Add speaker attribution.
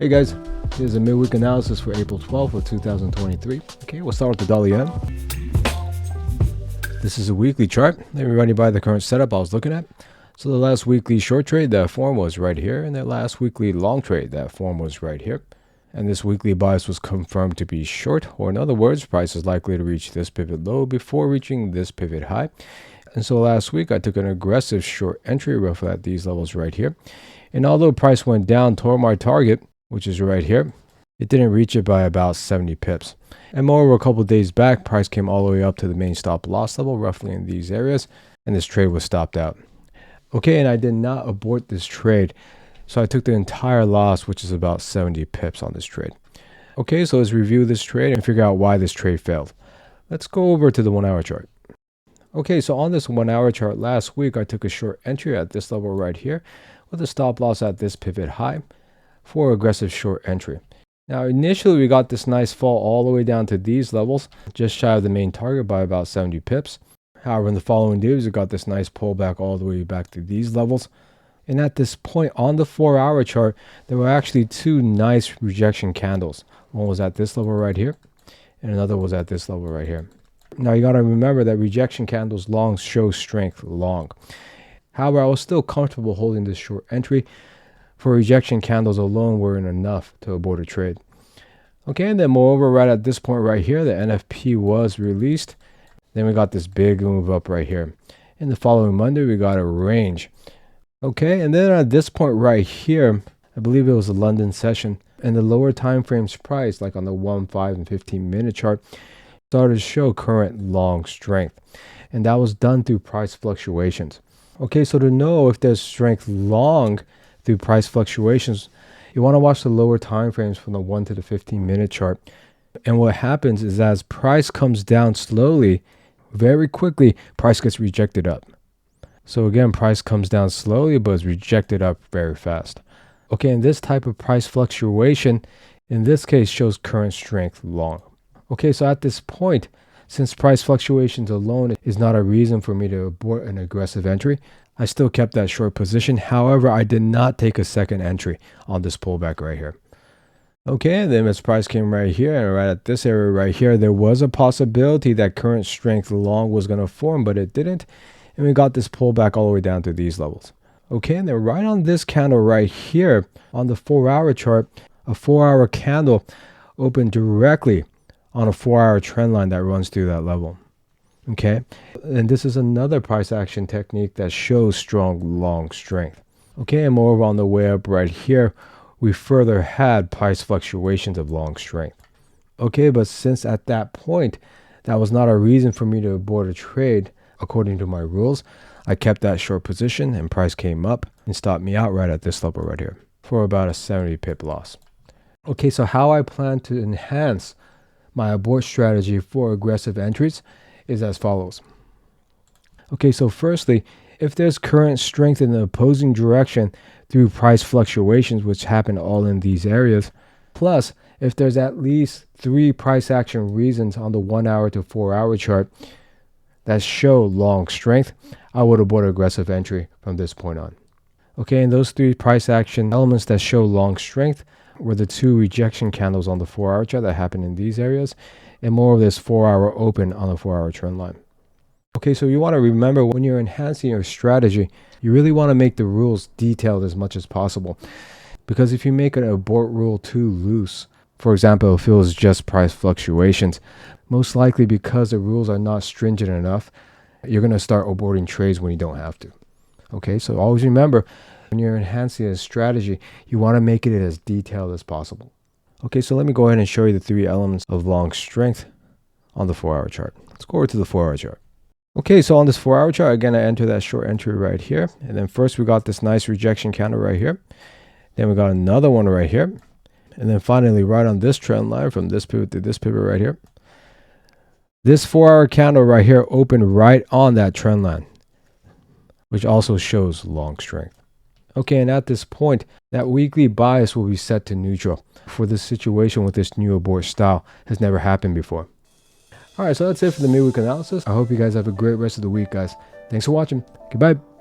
Speaker 1: Hey guys, this is a midweek analysis for April 12th of 2023. Okay, we'll start with the dollar yen. This is a weekly chart. Let me run you by the current setup I was looking at. So the last weekly short trade, that form was right here, and the last weekly long trade, that form was right here. And this weekly bias was confirmed to be short, or in other words, price is likely to reach this pivot low before reaching this pivot high. And so last week I took an aggressive short entry roughly at these levels right here. And although price went down toward my target, which is right here, it didn't reach it by about 70 pips. And moreover, a couple of days back, price came all the way up to the main stop loss level, roughly in these areas, and this trade was stopped out. Okay, and I did not abort this trade, so I took the entire loss, which is about 70 pips on this trade. Okay, so let's review this trade and figure out why this trade failed. Let's go over to the 1 hour chart. Okay, so on this 1 hour chart last week, I took a short entry at this level right here with a stop loss at this pivot high for aggressive short entry. Now initially we got this nice fall all the way down to these levels, just shy of the main target by about 70 pips. However, in the following days we got this nice pullback all the way back to these levels. And at this point on the 4 hour chart, there were actually two nice rejection candles. One was at this level right here, and another was at this level right here. Now you got to remember that rejection candles long show strength long. However, I was still comfortable holding this short entry, for rejection candles alone weren't enough to abort a trade. Okay, and then moreover, right at this point right here, the NFP was released. Then we got this big move up right here. In the following Monday, we got a range. Okay, and then at this point right here, I believe it was a London session, and the lower time frames price, like on the 1, 5, and 15-minute chart, started to show current long strength. And that was done through price fluctuations. Okay, so to know if there's strength long through price fluctuations, you want to watch the lower time frames from the 1 to the 15-minute chart. And what happens is as price comes down slowly, very quickly, price gets rejected up. So again, price comes down slowly, but is rejected up very fast. Okay, and this type of price fluctuation, in this case, shows current strength long. Okay, so at this point, since price fluctuations alone is not a reason for me to abort an aggressive entry, I still kept that short position. However, I did not take a second entry on this pullback right here. Okay, and then as price came right here and right at this area right here, there was a possibility that current strength long was going to form, but it didn't. And we got this pullback all the way down to these levels. Okay, and then right on this candle right here on the 4 hour chart, a 4 hour candle opened directly on a 4 hour trend line that runs through that level. Okay, and this is another price action technique that shows strong long strength. Okay, and moreover on the way up right here, we further had price fluctuations of long strength. Okay, but since at that point, that was not a reason for me to abort a trade according to my rules, I kept that short position and price came up and stopped me out right at this level right here for about a 70 pip loss. Okay, so how I plan to enhance my abort strategy for aggressive entries is as follows. Okay, so firstly, if there's current strength in the opposing direction through price fluctuations, which happen all in these areas, plus if there's at least 3 price action reasons on the 1 hour to 4 hour chart that show long strength, I would abort aggressive entry from this point on. Okay, and those 3 price action elements that show long strength were the 2 rejection candles on the 4 hour chart that happen in these areas, and more of this 4 hour open on the 4 hour trend line. Okay, so you want to remember when you're enhancing your strategy, you really want to make the rules detailed as much as possible. Because if you make an abort rule too loose, for example, if it was just price fluctuations, most likely because the rules are not stringent enough, you're going to start aborting trades when you don't have to. Okay, so always remember, when you're enhancing a strategy, you want to make it as detailed as possible. Okay, so let me go ahead and show you the 3 elements of long strength on the 4 hour chart. Let's go over to the 4 hour chart. Okay, so on this 4 hour chart, again, I enter that short entry right here. And then first we got this nice rejection candle right here. Then we got another one right here. And then finally, right on this trend line from this pivot to this pivot right here, this 4 hour candle right here opened right on that trend line, which also shows long strength. Okay, and at this point, that weekly bias will be set to neutral. For this situation with this new abort style has never happened before. All right, so that's it for the midweek analysis. I hope you guys have a great rest of the week, guys. Thanks for watching. Goodbye.